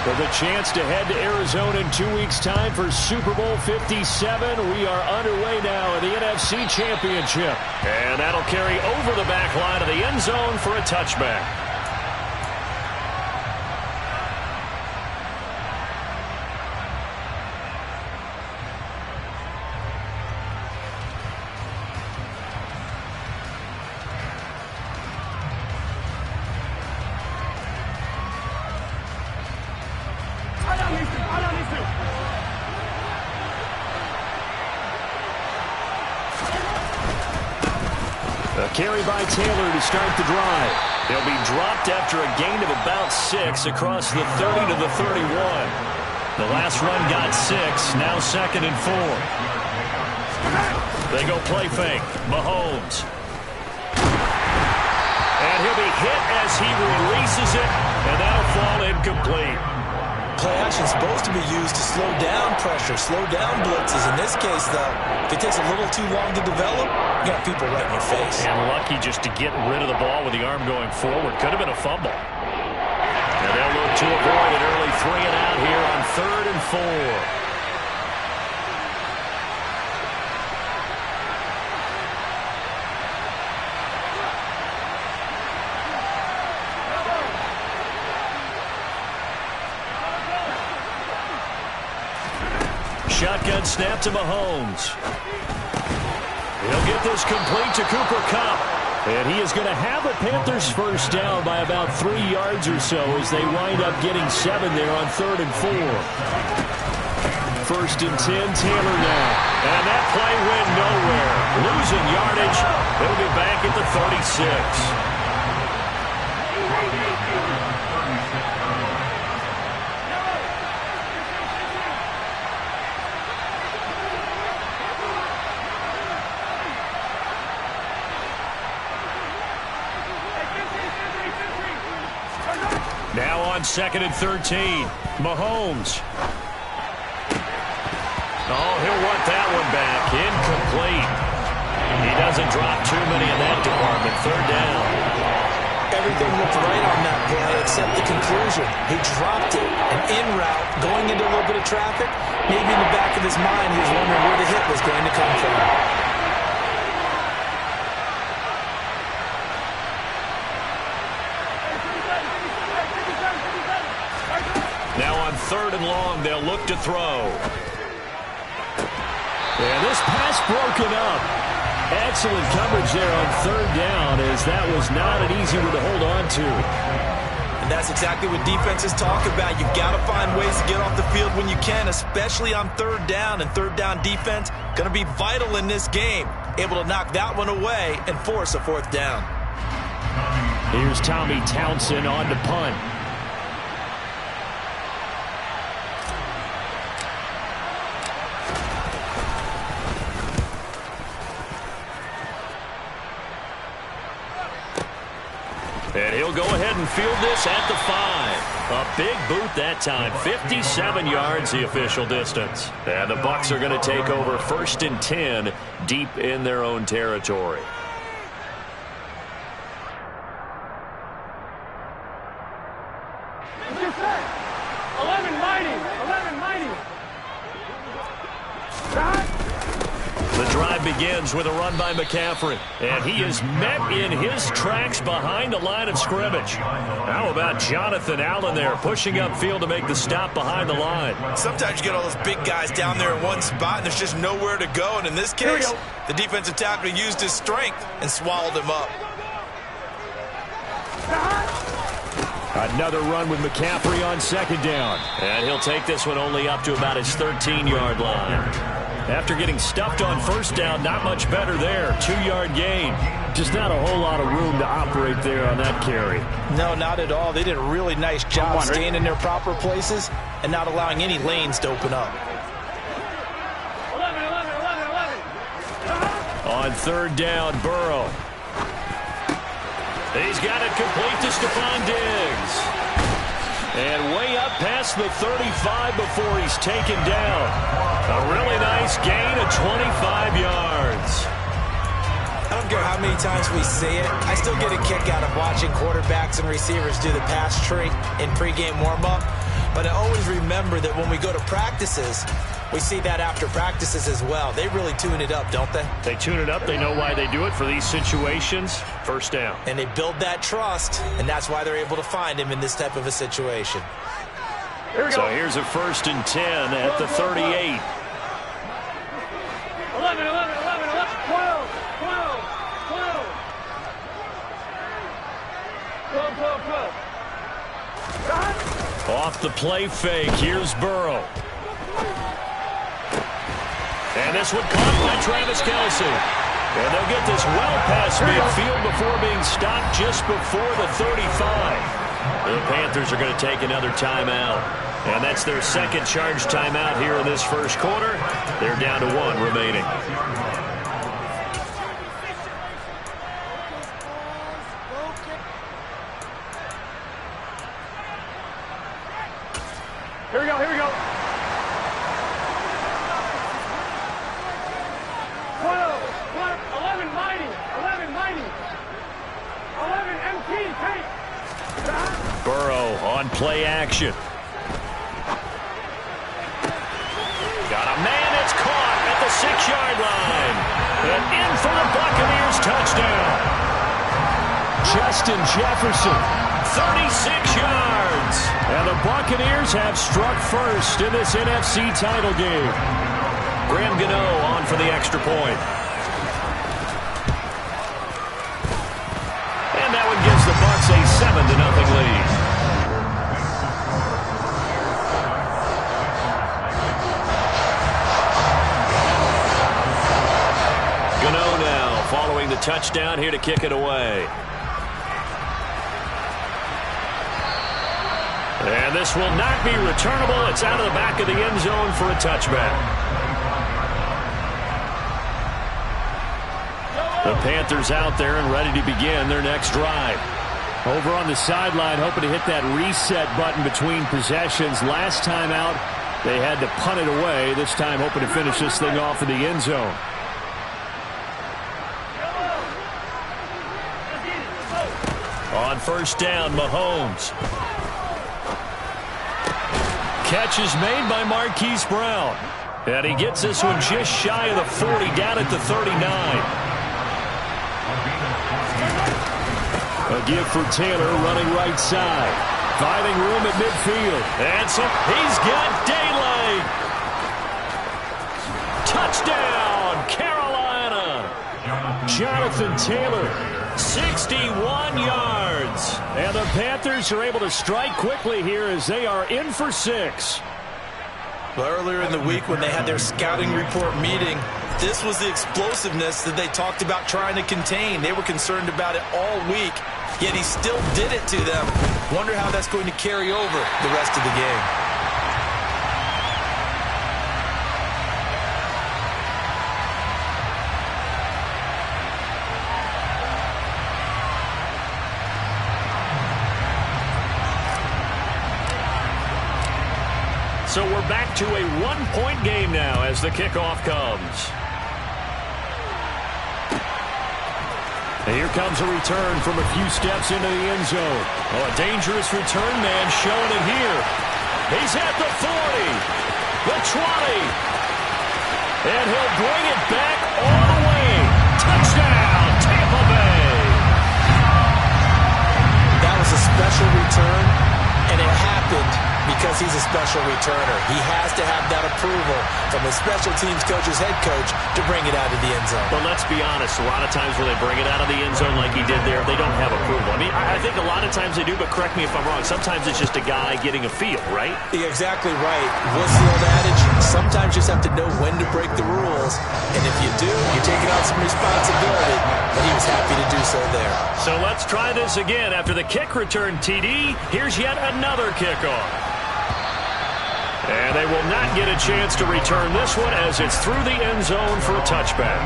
With a chance to head to Arizona in 2 weeks' time for Super Bowl 57. We are underway now in the NFC Championship. And that'll carry over the back line of the end zone for a touchback. A carry by Taylor to start the drive. He'll be dropped after a gain of about 6 across the 30 to the 31. The last run got 6, now 2nd and 4. They go play fake. Mahomes. And he'll be hit as he releases it, and that'll fall incomplete. Play action is supposed to be used to slow down pressure, slow down blitzes. In this case, though, if it takes a little too long to develop, you got people right in your face. And lucky just to get rid of the ball with the arm going forward. Could have been a fumble. And they'll look to avoid an early 3 and out here on 3rd and 4. Shotgun snap to Mahomes. He'll get this complete to Cooper Kupp. And he is going to have the Panthers first down by about 3 yards or so as they wind up getting 7 there on 3rd and 4. 1st and 10, Taylor now. And that play went nowhere. Losing yardage. He'll be back at the 36. Now on 2nd and 13, Mahomes. Oh, he'll want that one back. Incomplete. He doesn't drop too many in that department. 3rd down. Everything looked right on that play except the conclusion. He dropped it. And en route, going into a little bit of traffic, maybe in the back of his mind, he was wondering where the hit was going to come from. Now on 3rd and long, they'll look to throw. And this pass broken up. Excellent coverage there on 3rd down, as that was not an easy one to hold on to. And that's exactly what defenses talk about. You've got to find ways to get off the field when you can, especially on 3rd down. And 3rd down defense going to be vital in this game. Able to knock that one away and force a 4th down. Here's Tommy Townsend on to punt. And he'll go ahead and field this at the 5. A big boot that time. 57 yards the official distance. And the Bucs are going to take over 1st and 10 deep in their own territory. The drive begins with a run by McCaffrey, and he is met in his tracks behind the line of scrimmage. How about Jonathan Allen there pushing upfield to make the stop behind the line? Sometimes you get all those big guys down there in one spot, and there's just nowhere to go. And in this case, the defensive tackle used his strength and swallowed him up. Another run with McCaffrey on 2nd down. And he'll take this one only up to about his 13-yard line. After getting stuffed on 1st down, not much better there. 2-yard gain. Just not a whole lot of room to operate there on that carry. No, not at all. They did a really nice job staying in their proper places and not allowing any lanes to open up. On 3rd down, Burrow. He's got it complete to Stephon Diggs. And way up past the 35 before he's taken down. A really nice gain of 25 yards. I don't don't care how many times we say it, I still get a kick out of watching quarterbacks and receivers do the pass tree in pregame warm-up. But I always remember that when we go to practices, we see that after practices as well. They really tune it up, don't they? They tune it up. They know why they do it for these situations. First down. And they build that trust, and that's why they're able to find him in this type of a situation. So here's a 1st and 10 at the 38. 11, 11, 11, 11, 12, 12, 12. 12, 12, 12. Off the play fake, here's Burrow. And this one caught by Travis Kelce. And they'll get this well past midfield before being stopped just before the 35. The Panthers are going to take another timeout. And that's their second charge timeout here in this first quarter. They're down to 1 remaining. Here we go, here we go. 12, 11, mighty, 11, mighty. 11, MT, take. Burrow on play action. Got a man, it's caught at the 6-yard line. And in for the Buccaneers touchdown. Justin Jefferson, 36 yards. And the Buccaneers have struck first in this NFC title game. Graham Gano on for the extra point. And that one gives the Bucs a 7-0 lead. Gano now following the touchdown here to kick it away. And this will not be returnable. It's out of the back of the end zone for a touchback. The Panthers out there and ready to begin their next drive. Over on the sideline, hoping to hit that reset button between possessions. Last time out, they had to punt it away. This time, hoping to finish this thing off in the end zone. On first down, Mahomes. Catch is made by Marquise Brown. And he gets this one just shy of the 40, down at the 39. A give for Taylor running right side. Finding room at midfield. And so he's got daylight. Touchdown, Carolina. Jonathan Taylor, 61 yards. And the Panthers are able to strike quickly here as they are in for 6. Well, earlier in the week when they had their scouting report meeting, this was the explosiveness that they talked about trying to contain. They were concerned about it all week, yet he still did it to them. Wonder how that's going to carry over the rest of the game. So we're back to a 1-point game now as the kickoff comes. And here comes a return from a few steps into the end zone. Oh, a dangerous return man showing it here. He's at the 40, the 20, and he'll bring it back all the way. Touchdown, Tampa Bay. That was a special return, and it happened because he's a special returner. He has to have that approval from his special teams coach's head coach to bring it out of the end zone. But let's be honest, a lot of times when they bring it out of the end zone like he did there, they don't have approval. I mean, I think a lot of times they do, but correct me if I'm wrong. Sometimes it's just a guy getting a feel, right? You're exactly right. What's the old adage? Sometimes you just have to know when to break the rules. And if you do, you're taking on some responsibility. And he was happy to do so there. So let's try this again. After the kick return TD, here's yet another kickoff. And they will not get a chance to return this one as it's through the end zone for a touchback.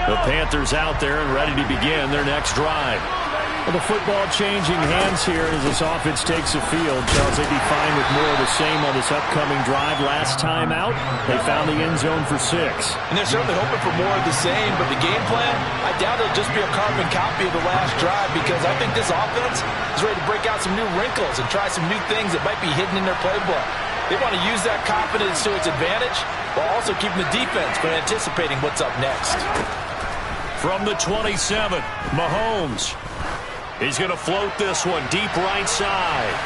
The Panthers out there and ready to begin their next drive. Well, the football changing hands here as this offense takes the field. Charles, they'd be fine with more of the same on this upcoming drive. Last time out, they found the end zone for 6. And they're certainly hoping for more of the same, but the game plan, I doubt it'll just be a carbon copy of the last drive, because I think this offense is ready to break out some new wrinkles and try some new things that might be hidden in their playbook. They want to use that confidence to its advantage while also keeping the defense from anticipating what's up next. From the 27, Mahomes. He's going to float this one deep right side.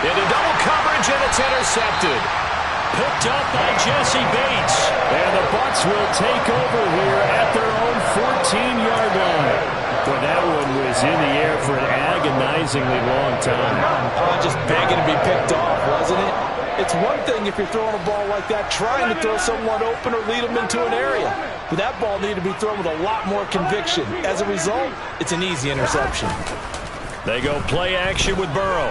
Into double coverage, and it's intercepted. Picked up by Jesse Bates. And the Bucs will take over here at their own 14-yard line. Boy, that one was in the air for an agonizingly long time. Just begging to be picked off, wasn't it? It's one thing if you're throwing a ball like that, trying to throw someone open or lead them into an area. But that ball needed to be thrown with a lot more conviction. As a result, it's an easy interception. They go play action with Burrow.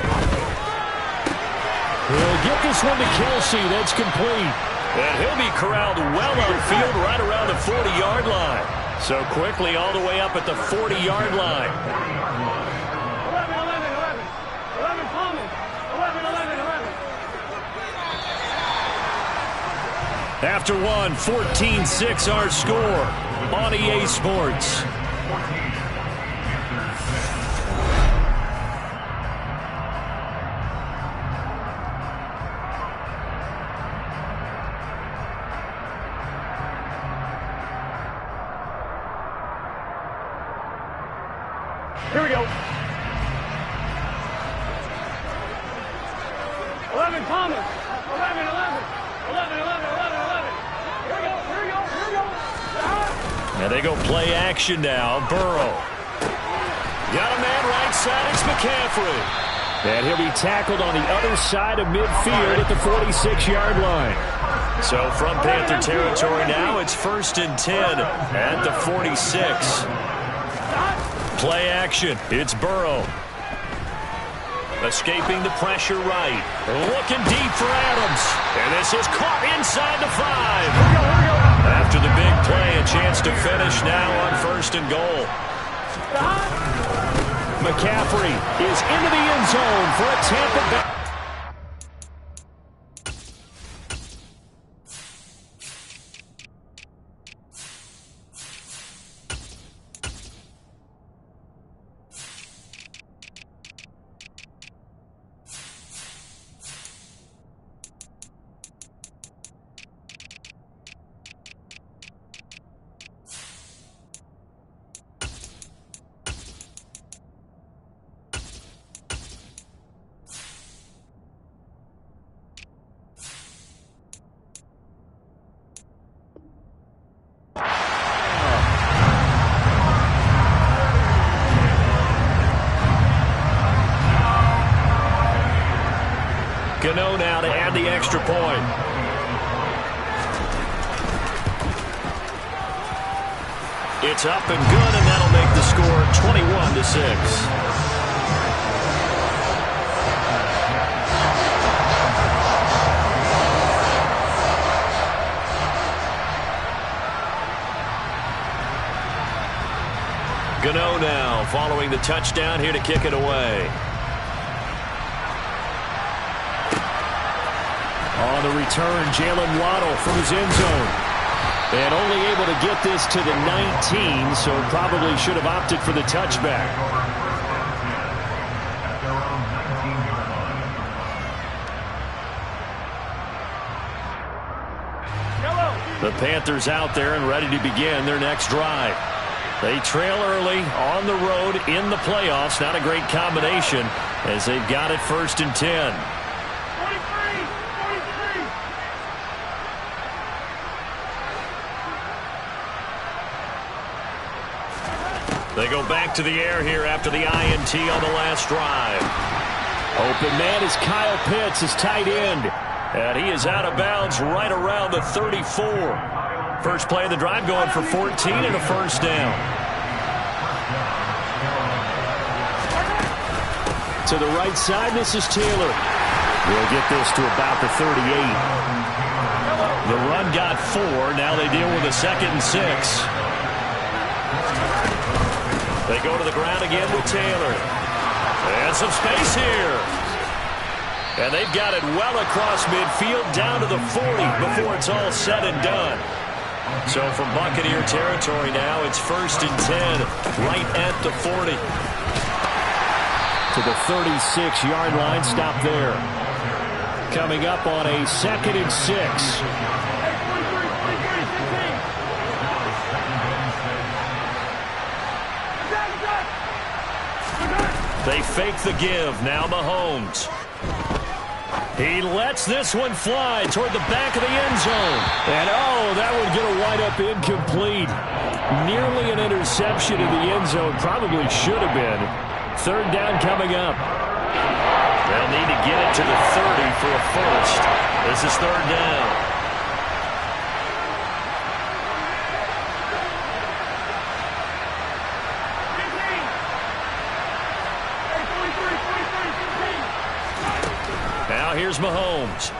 He'll get this one to Kelsey. That's complete. And he'll be corralled well outfield right around the 40-yard line. So quickly all the way up at the 40-yard line. 11 Thomas. 11. After one, 14-6 our score on EA Sports. Here we go. 11 Thomas. 11. 11. Here we go. And they go play action now. Burrow. Got a man right side. It's McCaffrey. And he'll be tackled on the other side of midfield at the 46-yard line. So from Panther territory now, it's 1st and 10 at the 46. Play action. It's Burrow. Escaping the pressure right. Looking deep for Adams. And this is caught inside the 5. After the big play, a chance to finish now on 1st and goal. McCaffrey is into the end zone for a Tampa Bay. Gano now to add the extra point. It's up and good, and that'll make the score 21-6. Gano now following the touchdown here to kick it away. On the return, Jalen Waddle from his end zone. And only able to get this to the 19, so probably should have opted for the touchback. The Panthers out there and ready to begin their next drive. They trail early on the road in the playoffs. Not a great combination as they've got it 1st and 10. They go back to the air here after the INT on the last drive. Open man is Kyle Pitts, his tight end. And he is out of bounds right around the 34. First play of the drive going for 14 and a 1st down. To the right side, this is Taylor. We'll get this to about the 38. The run got 4. Now they deal with a 2nd and 6. They go to the ground again with Taylor. And some space here. And they've got it well across midfield down to the 40 before it's all said and done. So from Buccaneer territory now, it's 1st and 10, right at the 40. To the 36-yard line, stop there. Coming up on a 2nd and 6. They fake the give. Now Mahomes. He lets this one fly toward the back of the end zone. And, oh, that would get a wind-up incomplete. Nearly an interception in the end zone. Probably should have been. 3rd down coming up. They'll need to get it to the 30 for a first. This is 3rd down. Now here's Mahomes.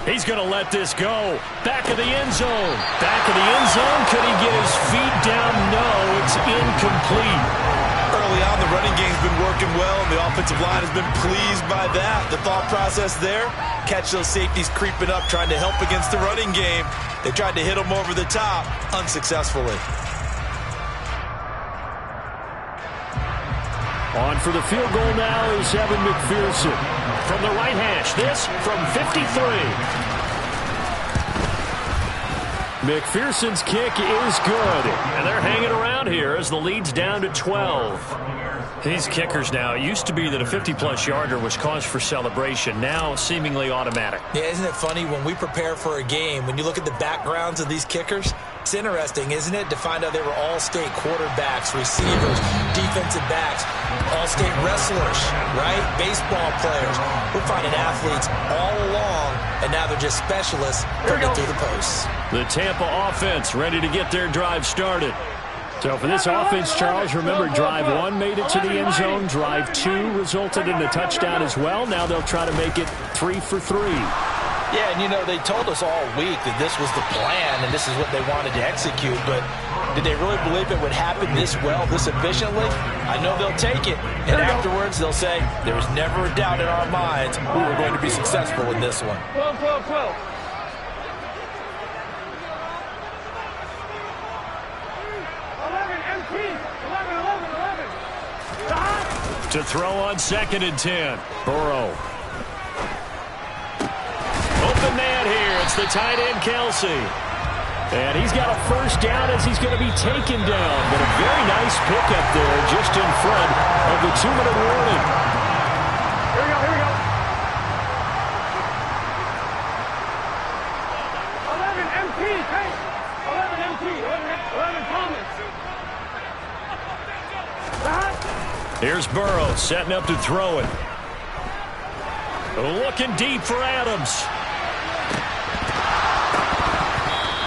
He's going to let this go. Back of the end zone. Back of the end zone. Could he get his feet down? No, it's incomplete. Early on, the running game's been working well, and the offensive line has been pleased by that. The thought process there, catch those safeties creeping up, trying to help against the running game. They tried to hit them over the top, unsuccessfully. On for the field goal now is Evan McPherson. From the right hash, this from 53. McPherson's kick is good. And they're hanging around here as the lead's down to 12. These kickers now, it used to be that a 50-plus yarder was cause for celebration. Now seemingly automatic. Yeah, isn't it funny when we prepare for a game, when you look at the backgrounds of these kickers, it's interesting, isn't it, to find out they were all-state quarterbacks, receivers, defensive backs, all-state wrestlers, right? Baseball players. We're finding athletes all along, and now they're just specialists putting it through the posts. The Tampa offense ready to get their drive started. So for this offense, Charles, remember drive 1 made it to the end zone. Drive 2 resulted in a touchdown as well. Now they'll try to make it 3 for 3. Yeah, and you know, they told us all week that this was the plan and this is what they wanted to execute, but did they really believe it would happen this well, this efficiently? I know they'll take it, and afterwards they'll say, there was never a doubt in our minds we were going to be successful in this one. 12, 12, 12. 11, 11. To throw on 2nd and 10. Burrow. Open man here. It's the tight end, Kelsey. And he's got a first down as he's going to be taken down. But a very nice pickup there just in front of the 2-minute warning. Here we go. 11 MT, hey. 11 MT, 11 Thomas. Here's Burrow setting up to throw it. Looking deep for Adams.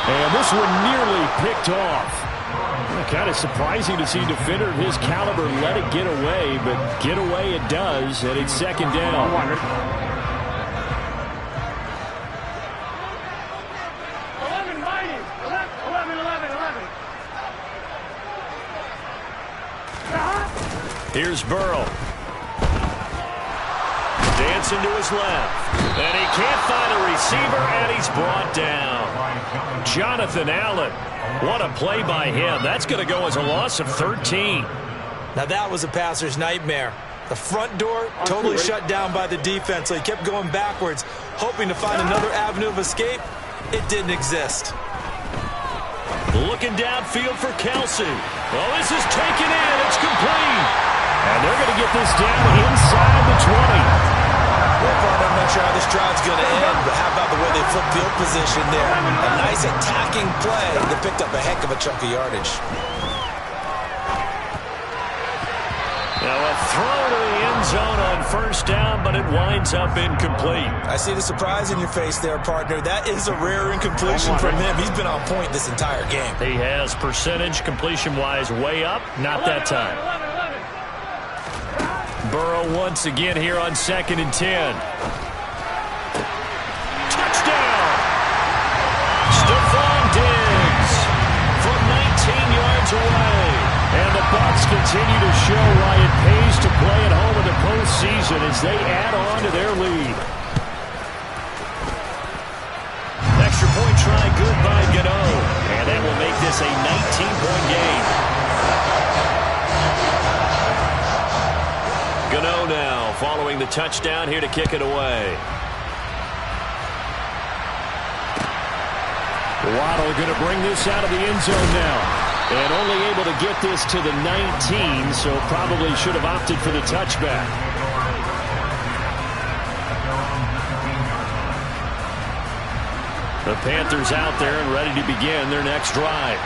And this one nearly picked off. Kind of surprising to see a defender of his caliber let it get away, but get away it does, and it's 2nd down. 11 mighty. 11. Here's Burrow. Dancing to his left. And he can't find a receiver, and he's brought down. Jonathan Allen. What a play by him. That's going to go as a loss of 13. Now that was a passer's nightmare. The front door totally shut down by the defense, so he kept going backwards, hoping to find another avenue of escape. It didn't exist. Looking downfield for Kelsey. Well, this is taken in. It's complete. And they're going to get this down inside the 20. I'm not sure how this drive's going to end, but how about the way they flip field position there? A nice attacking play that picked up a heck of a chunk of yardage. Now a throw to the end zone on first down, but it winds up incomplete. I see the surprise in your face there, partner. That is a rare incompletion from him. He's been on point this entire game. He has percentage completion-wise way up. Not that time. 11. Burrow once again here on 2nd and 10. Touchdown! Stephon Diggs from 19 yards away. And continue to show why it pays to play at home in the postseason as they add on to their lead. Extra point try good by Gano. And that will make this a 19-point game. Gano now following the touchdown here to kick it away. Waddle going to bring this out of the end zone now. And only able to get this to the 19, so probably should have opted for the touchback. The Panthers out there and ready to begin their next drive.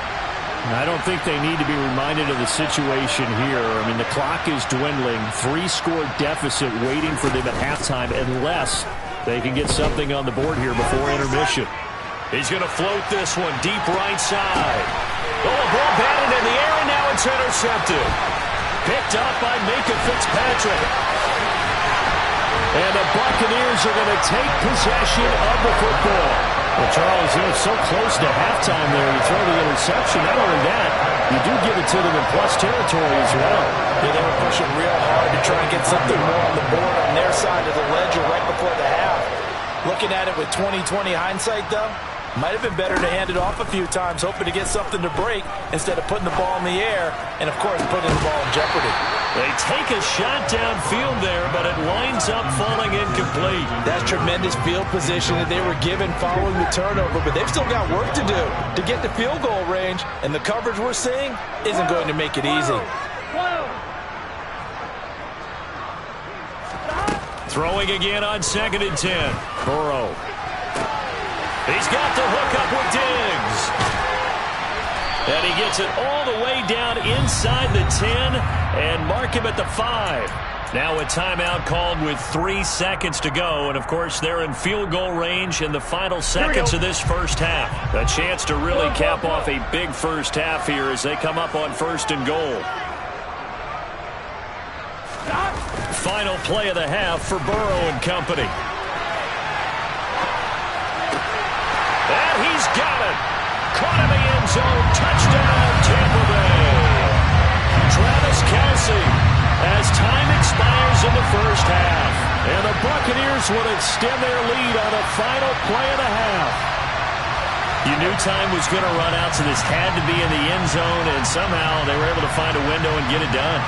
I don't think they need to be reminded of the situation here. I mean, the clock is dwindling. 3-score deficit waiting for them at halftime unless they can get something on the board here before intermission. He's going to float this one deep right side. Oh, a ball batted in the air, and now it's intercepted. Picked up by Micah Fitzpatrick. And the Buccaneers are going to take possession of the football. Well, Charles, you're so close to halftime there. You throw the interception. Not only that, you do give it to them in plus territory as well. Yeah, they were pushing real hard to try and get something more on the board on their side of the ledger right before the half. Looking at it with 20/20 hindsight, though, might have been better to hand it off a few times, hoping to get something to break instead of putting the ball in the air and, of course, putting the ball in jeopardy. They take a shot downfield there, but it winds up falling incomplete. That's tremendous field position that they were given following the turnover, but they've still got work to do to get to field goal range, and the coverage we're seeing isn't going to make it easy. Throwing again on 2nd and 10. Burrow. He's got the hook up with Diggs. And he gets it all the way down inside the 10 and mark him at the 5. Now a timeout called with 3 seconds to go. And, of course, they're in field goal range in the final seconds of this first half. A chance to really cap off a big first half here as they come up on 1st and goal. Final play of the half for Burrow and company. And he's got it. Caught in the end zone. Touchdown, Tampa Bay. Travis Kelce as time expires in the first half. And the Buccaneers will extend their lead on the final play of the half. You knew time was going to run out, so this had to be in the end zone, and somehow they were able to find a window and get it done.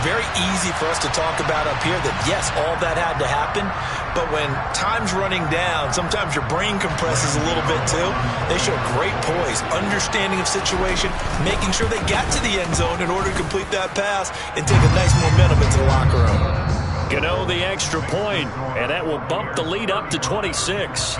Very easy for us to talk about up here that, yes, all that had to happen, but when time's running down, sometimes your brain compresses a little bit too. They show great poise, understanding of situation, making sure they got to the end zone in order to complete that pass and take a nice momentum into the locker room. Gano the extra point, and that will bump the lead up to 26.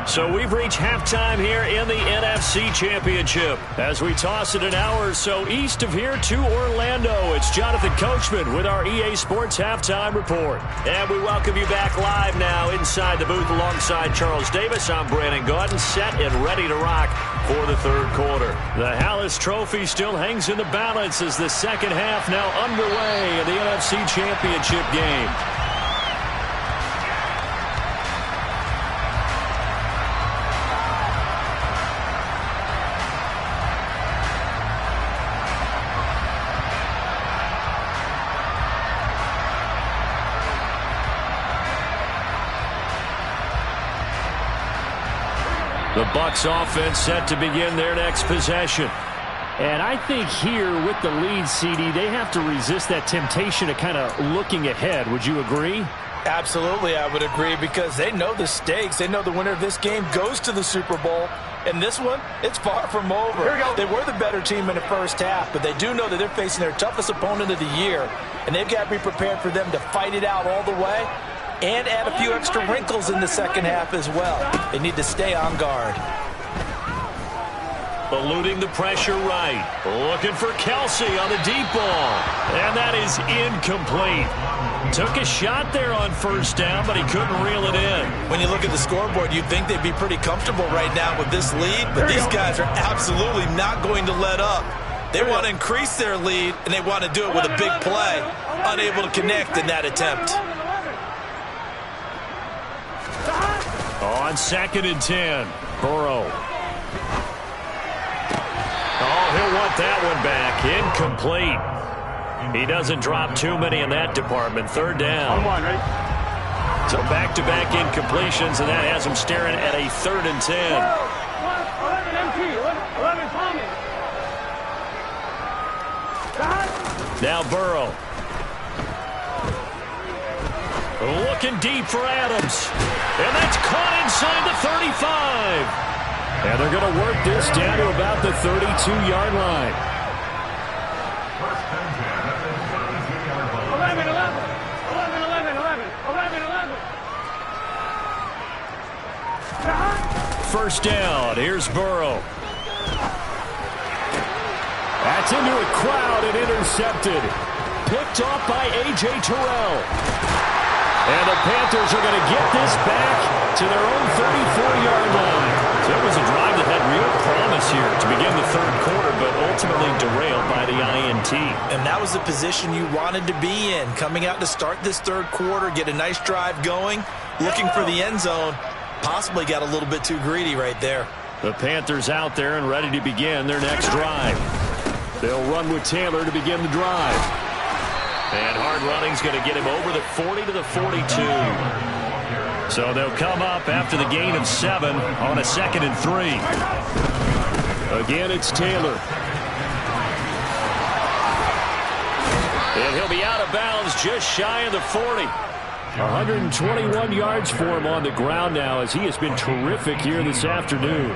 So we've reached halftime here in the NFC Championship. As we toss it an hour or so east of here to Orlando, it's Jonathan Coachman with our EA Sports Halftime Report. And we welcome you back live now inside the booth alongside Charles Davis. I'm Brandon Gaudin, set and ready to rock for the third quarter. The Hallis Trophy still hangs in the balance as the second half now underway in the NFC Championship game. The Bucs offense set to begin their next possession. And I think here with the lead, CD, they have to resist that temptation of kind of looking ahead. Would you agree? Absolutely, I would agree, because they know the stakes. They know the winner of this game goes to the Super Bowl. And this one, it's far from over. They were the better team in the first half, but they do know that they're facing their toughest opponent of the year. And they've got to be prepared for them to fight it out all the way and add a few extra wrinkles in the second half as well. They need to stay on guard. Eluding the pressure right. Looking for Kelce on the deep ball. And that is incomplete. Took a shot there on first down, but he couldn't reel it in. When you look at the scoreboard, you'd think they'd be pretty comfortable right now with this lead, but these guys are absolutely not going to let up. They want to increase their lead, and they want to do it with a big play. Unable to connect in that attempt. On 2nd and 10, Burrow. Oh, he'll want that one back. Incomplete. He doesn't drop too many in that department. Third down. On one, ready? So back-to-back incompletions, and that has him staring at a 3rd and 10. 11 MT, 11 Tommy. Now Burrow. Looking deep for Adams. And that's caught inside the 35. And they're going to work this down to about the 32-yard line. 11, 11. 11. First down. Here's Burrow. That's into a crowd and intercepted. Picked off by A.J. Terrell. And the Panthers are going to get this back to their own 34-yard line. So it was a drive that had real promise here to begin the 3rd quarter, but ultimately derailed by the INT. And that was the position you wanted to be in. Coming out to start this 3rd quarter, get a nice drive going, looking for the end zone. Possibly got a little bit too greedy right there. The Panthers out there and ready to begin their next drive. They'll run with Taylor to begin the drive. And hard running's going to get him over the 40 to the 42. So they'll come up after the gain of 7 on a 2nd and 3. Again, it's Taylor. And he'll be out of bounds just shy of the 40. 121 yards for him on the ground now, as he has been terrific here this afternoon.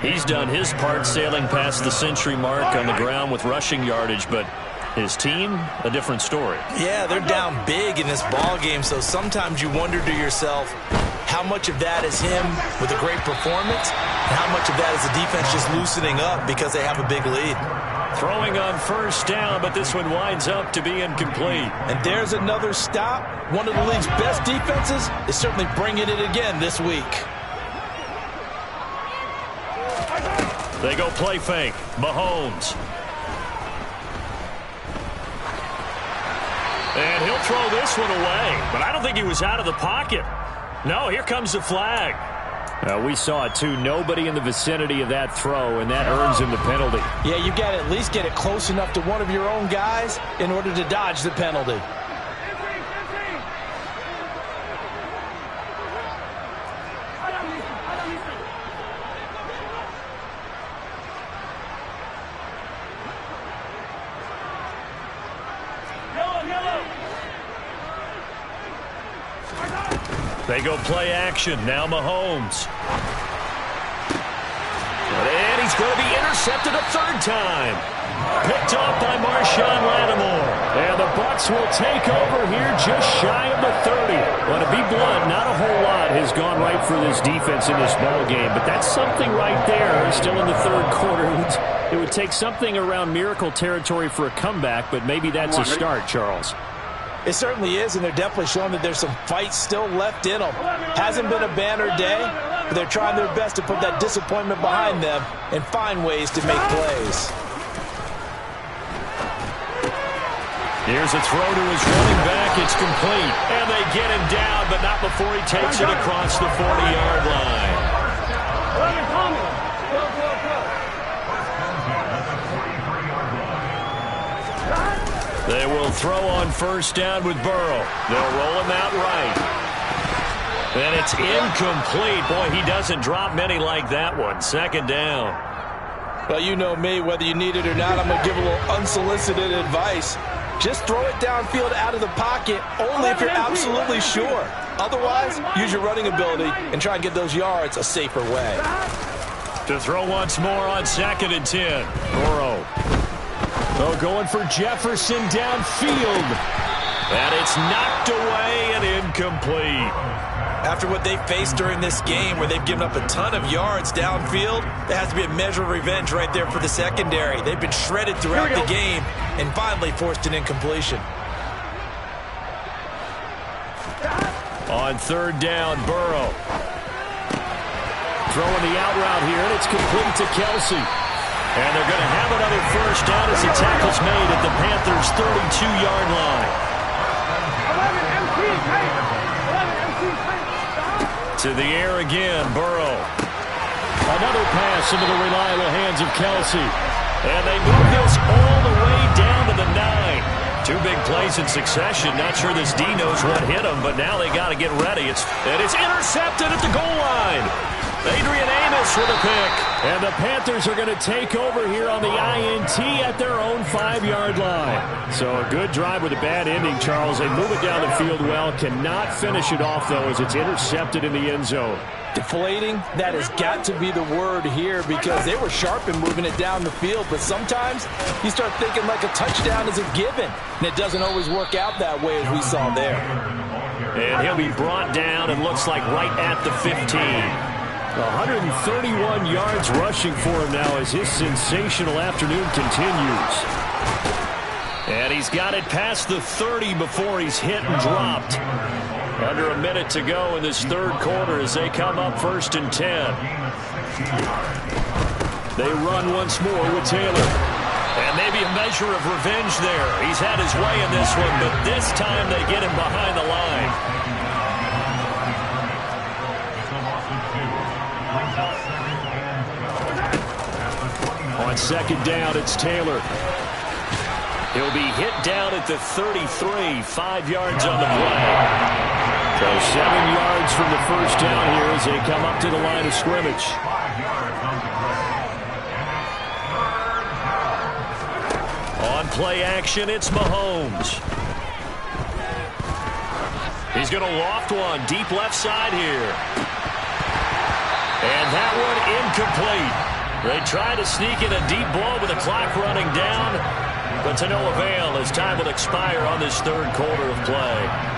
He's done his part sailing past the century mark on the ground with rushing yardage, but his team, a different story. Yeah, they're down big in this ball game, so sometimes you wonder to yourself how much of that is him with a great performance and how much of that is the defense just loosening up because they have a big lead. Throwing on first down, but this one winds up to be incomplete. And there's another stop. One of the league's best defenses is certainly bringing it again this week. They go play fake. Mahomes. And he'll throw this one away. But I don't think he was out of the pocket. No, here comes the flag. We saw it too. Nobody in the vicinity of that throw, and that earns him the penalty. Yeah, you got to at least get it close enough to one of your own guys in order to dodge the penalty. They go play action. Now Mahomes. And he's going to be intercepted a 3rd time. Picked off by Marshawn Lattimore. And the Bucs will take over here just shy of the 30. Well, to be blunt, not a whole lot has gone right for this defense in this ball game, but that's something right there. Still in the 3rd quarter. It would take something around miracle territory for a comeback, but maybe that's a start, Charles. It certainly is, and they're definitely showing that there's some fight still left in them. Hasn't been a banner day, but they're trying their best to put that disappointment behind them and find ways to make plays. Here's a throw to his running back. It's complete. And they get him down, but not before he takes it across the 40-yard line. They will throw on first down with Burrow. They'll roll him out right. And it's incomplete. Boy, he doesn't drop many like that one. 2nd down. Well, you know me, whether you need it or not, I'm going to give a little unsolicited advice. Just throw it downfield out of the pocket, only if you're absolutely sure. Otherwise, use your running ability and try and get those yards a safer way. To throw once more on 2nd and 10. Burrow. Oh, going for Jefferson downfield. And it's knocked away and incomplete. After what they faced during this game where they've given up a ton of yards downfield, there has to be a measure of revenge right there for the secondary. They've been shredded throughout the game and finally forced an incompletion. On 3rd down, Burrow. Throwing the out route here, and it's complete to Kelsey. And they're going to have another first down as the tackle's made at the Panthers' 32-yard line. To the air again, Burrow. Another pass into the reliable hands of Kelsey. And they move this all the way down to the 9. Two big plays in succession. Not sure this D knows what hit him, but now they got to get ready. It's intercepted at the goal line. Adrian Amos with a pick. And the Panthers are going to take over here on the INT at their own 5-yard line. So a good drive with a bad ending, Charles. They move it down the field well. Cannot finish it off, though, as it's intercepted in the end zone. Deflating, that has got to be the word here because they were sharp in moving it down the field, but sometimes you start thinking like a touchdown is a given, and it doesn't always work out that way as we saw there. And he'll be brought down and looks like right at the 15. 131 yards rushing for him now as his sensational afternoon continues. And he's got it past the 30 before he's hit and dropped. Under a minute to go in this third quarter as they come up 1st and 10. They run once more with Taylor. And maybe a measure of revenge there. He's had his way in this one, but this time they get him behind the line. On 2nd down, it's Taylor. He'll be hit down at the 33, 5 yards on the play. So 7 yards from the first down here as they come up to the line of scrimmage. On play action, it's Mahomes. He's going to loft one deep left side here. And that one incomplete. They try to sneak in a deep blow with the clock running down, but to no avail as time will expire on this third quarter of play.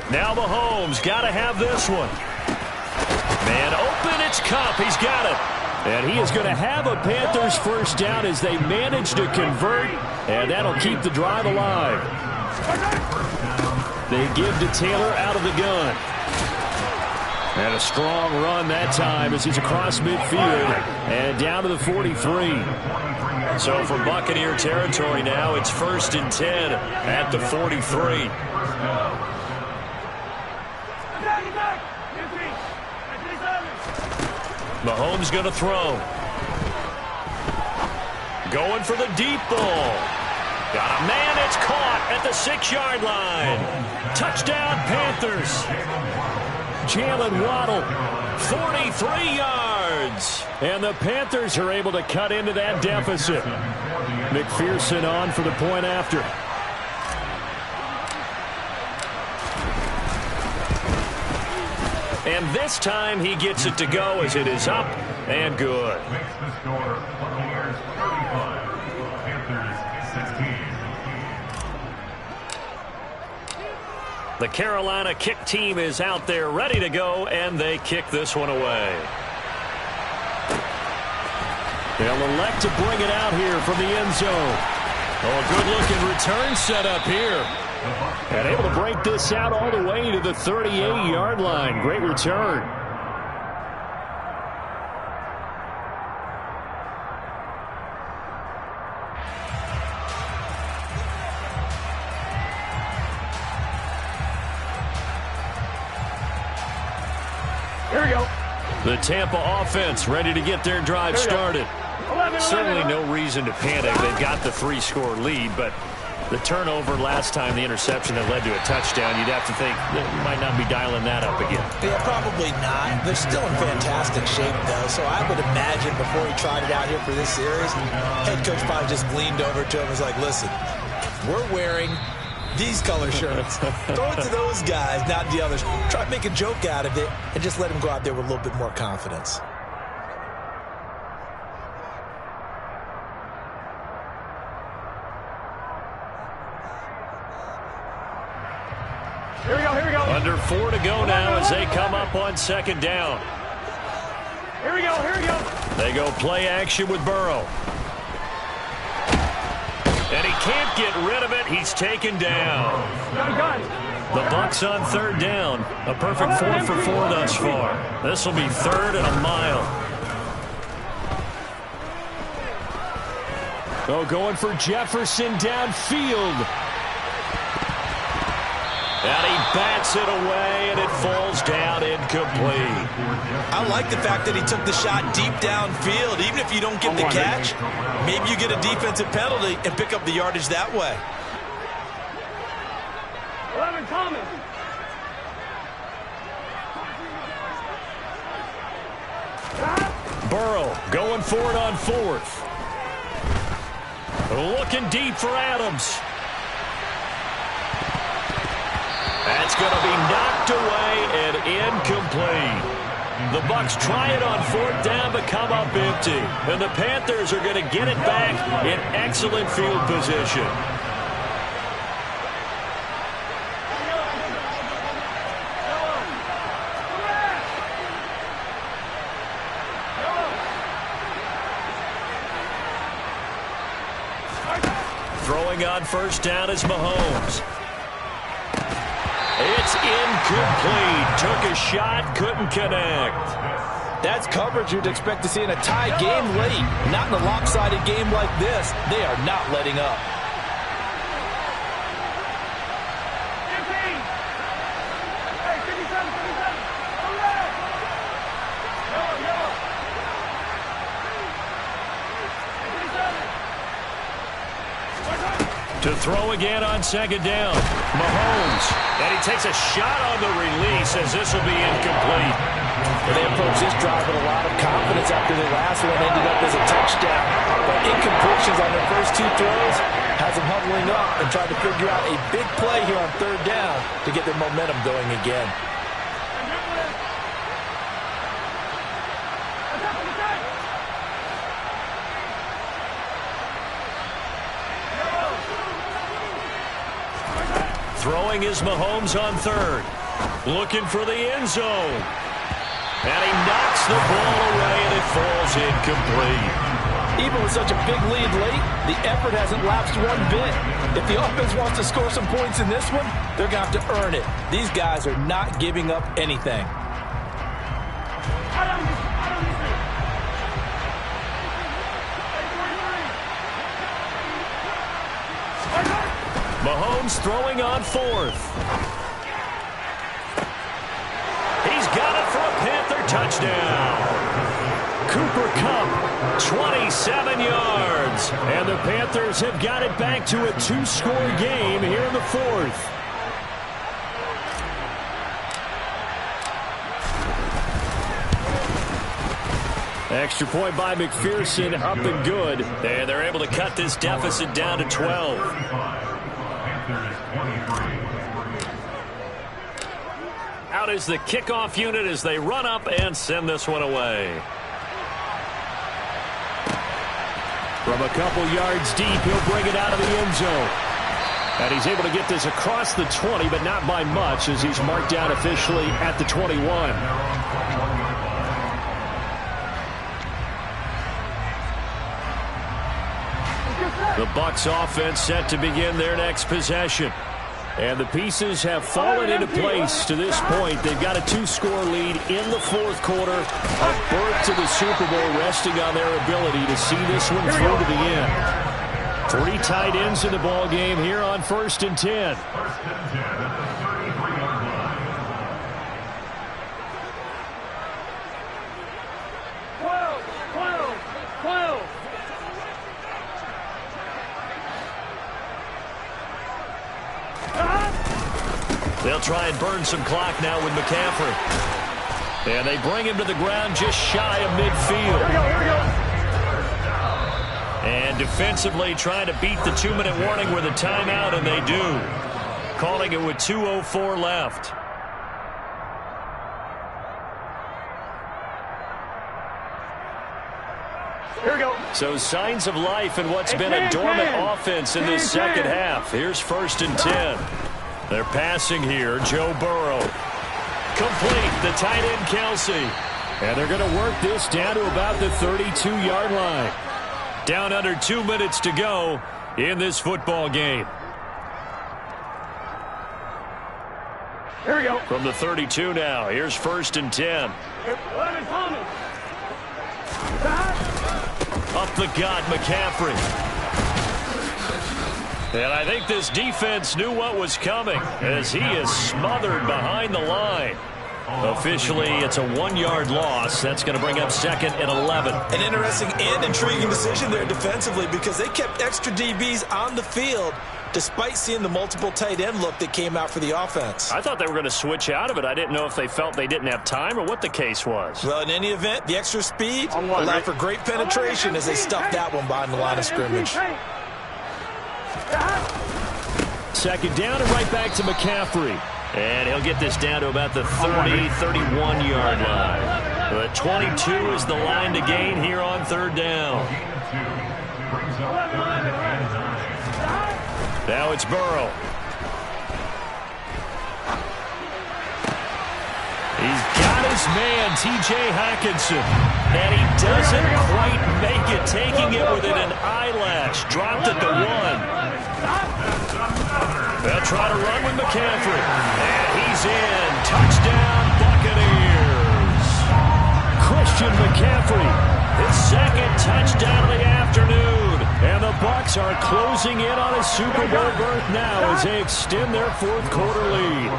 Now Mahomes got to have this one. Man open, it's Cup. He's got it. And he is going to have a Panthers first down as they manage to convert, and that'll keep the drive alive. They give to Taylor out of the gun. And a strong run that time as he's across midfield and down to the 43. So from Buccaneer territory now, it's 1st and 10 at the 43. Mahomes going to throw. Going for the deep ball. Got a man, it's caught at the 6-yard line. Touchdown Panthers. Jalen Waddle, 43 yards. And the Panthers are able to cut into that deficit. McPherson on for the point after. And this time he gets it to go as it is up and good. The Carolina kick team is out there ready to go, and they kick this one away. They'll elect to bring it out here from the end zone. Oh, a good-looking return set up here. And able to break this out all the way to the 38-yard line. Great return. Here we go. The Tampa offense ready to get their drive started. Certainly no reason to panic. They've got the 3-score lead, but the turnover last time, the interception that led to a touchdown, you'd have to think that you might not be dialing that up again. Yeah, probably not. They're still in fantastic shape, though, so I would imagine before he tried it out here for this series, head coach probably just leaned over to him and was like, listen, we're wearing these color shirts. Throw it to those guys, not the others. Try to make a joke out of it and just let him go out there with a little bit more confidence. Here we go, here we go. Under 4 to go now as they come up on 2nd down. Here we go, here we go. They go play action with Burrow. And he can't get rid of it. He's taken down. The Bucs on third down. A perfect 4 for 4 thus far. This will be 3rd and a mile. Oh, going for Jefferson downfield. And he bats it away, and it falls down incomplete. I like the fact that he took the shot deep downfield. Even if you don't get the catch, maybe you get a defensive penalty and pick up the yardage that way. 11 Thomas. Burrow going for it on 4th. Looking deep for Adams. That's going to be knocked away and incomplete. The Bucs try it on 4th down but come up empty. And the Panthers are going to get it back in excellent field position. Throwing on 1st down is Mahomes. It's incomplete. Took a shot, couldn't connect. That's coverage you'd expect to see in a tie game late. Not in a lopsided game like this. They are not letting up. To throw again on 2nd down. Mahomes. And he takes a shot on the release as this will be incomplete. Well, they approach this drive with a lot of confidence after their last one ended up as a touchdown. But incompletions on their first 2 throws has them huddling up and trying to figure out a big play here on 3rd down to get their momentum going again. Throwing is Mahomes on 3rd. Looking for the end zone. And he knocks the ball away, and it falls incomplete. Even with such a big lead late, the effort hasn't lapsed one bit. If the offense wants to score some points in this one, they're going to have to earn it. These guys are not giving up anything. Mahomes throwing on 4th. He's got it for a Panther touchdown. Cooper Kupp, 27 yards. And the Panthers have got it back to a 2-score game here in the 4th. Extra point by McPherson, up and good. And they're able to cut this deficit down to 12. Out is the kickoff unit as they run up and send this one away. From a couple yards deep, he'll bring it out of the end zone. And he's able to get this across the 20, but not by much as he's marked down officially at the 21. The Bucs offense set to begin their next possession. And the pieces have fallen into place to this point. They've got a 2-score lead in the 4th quarter. A berth to the Super Bowl resting on their ability to see this one through to the end. 3 tight ends in the ball game here on 1st and 10. They'll try and burn some clock now with McCaffrey. And they bring him to the ground just shy of midfield. Here we go. And defensively trying to beat the 2-minute warning with a timeout, and they do. Calling it with 2:04 left. Here we go. So signs of life in what's been a dormant offense in this second half. Here's 1st and 10. They're passing here. Joe Burrow. Complete. The tight end, Kelsey. And they're going to work this down to about the 32-yard line. Down under 2 minutes to go. in this football game. Here we go. From the 32 now, here's 1st and 10. 11 Thomas. Up the gut, McCaffrey. And I think this defense knew what was coming as he is smothered behind the line. Officially, it's a 1-yard loss. That's going to bring up 2nd and 11. An interesting and intriguing decision there defensively because they kept extra DBs on the field despite seeing the multiple tight end look that came out for the offense. I thought they were going to switch out of it. I didn't know if they felt they didn't have time or what the case was. Well, in any event, the extra speed allowed for great penetration as they stuffed that one behind the line of scrimmage. 2nd down and right back to McCaffrey. And he'll get this down to about the 30, 31-yard line. But 22 is the line to gain here on 3rd down. Now it's Burrow. He's got his man, T.J. Hockenson. And he doesn't quite make it, taking it within an eyelash. Dropped at the 1. They'll try to run with McCaffrey. And he's in. Touchdown, Buccaneers. Christian McCaffrey, his 2nd touchdown of the afternoon. And the Bucs are closing in on a Super Bowl berth now as they extend their 4th quarter lead.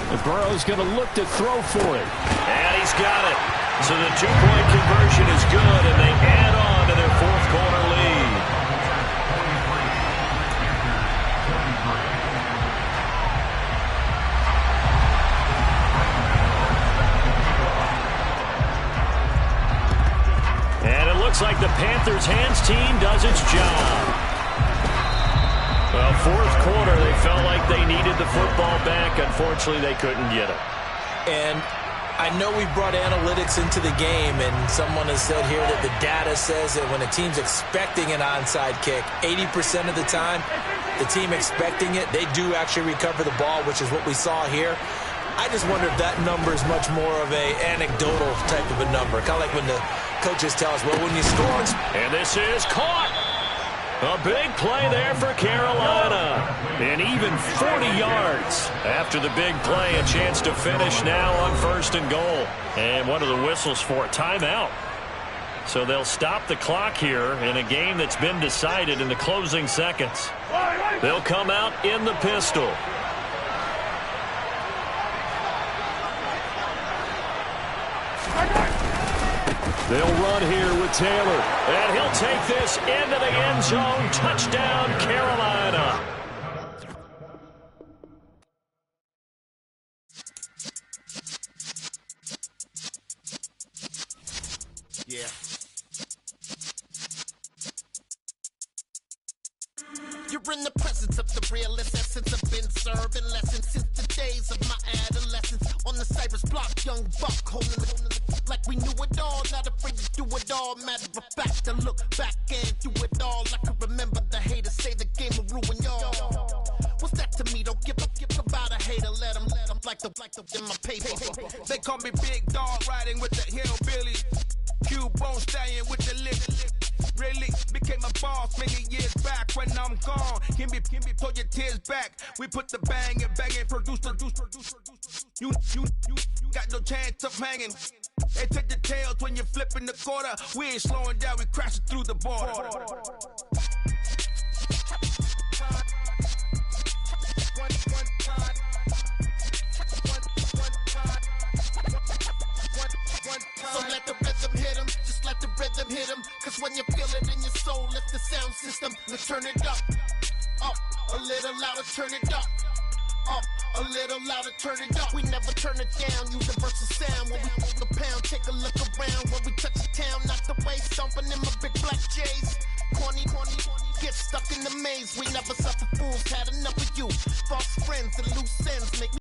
And Burrow's going to look to throw for it. And he's got it. So the 2-point conversion is good, and they add on to their 4th quarter lead. And it looks like the Panthers' hands team does its job. Well, 4th quarter, they felt like they needed the football back. Unfortunately, they couldn't get it. And I know we brought analytics into the game, and someone has said here that the data says that when a team's expecting an onside kick, 80% of the time, the team expecting it, they do actually recover the ball, which is what we saw here. I just wonder if that number is much more of a anecdotal type of a number. Kind of like when the coaches tell us, well, when you score. And this is caught. A big play there for Carolina. And even 40 yards after the big play. A chance to finish now on 1st and goal. And what are the whistles for? Timeout. So they'll stop the clock here in a game that's been decided in the closing seconds. They'll come out in the pistol. They'll run here with Taylor. And he'll take this into the end zone. Touchdown, Carolina. Yeah. You're in the presence of the realest essence. I've been serving lessons since the days of my adolescence. On the Cypress block, young buck holding the like we knew it all, not afraid to do it all. Matter of fact, to look back and do it all. I can remember the haters say the game will ruin y'all. What's that to me? Don't give about a hater. Let them like the in my paper. They call me Big Dog, riding with the hillbillies. Q-Bone stallion with the lip. Really became a boss many years back. When I'm gone, can be pull your tears back. We put the bang and produce. You got no chance of hanging. They take the tails when you're flipping the quarter. We ain't slowing down, we crashing through the border. So let the rhythm hit him, just let the rhythm hit him. Cause when you feel it in your soul, lift the sound system. Now turn it up, a little louder, turn it up. A little louder, turn it up. We never turn it down, universal sound. When we move the pound, take a look around. When we touch the town, knock the way, stomping in my big black J's. Corny, get stuck in the maze. We never suffer fools, had enough of you. False friends and loose ends make me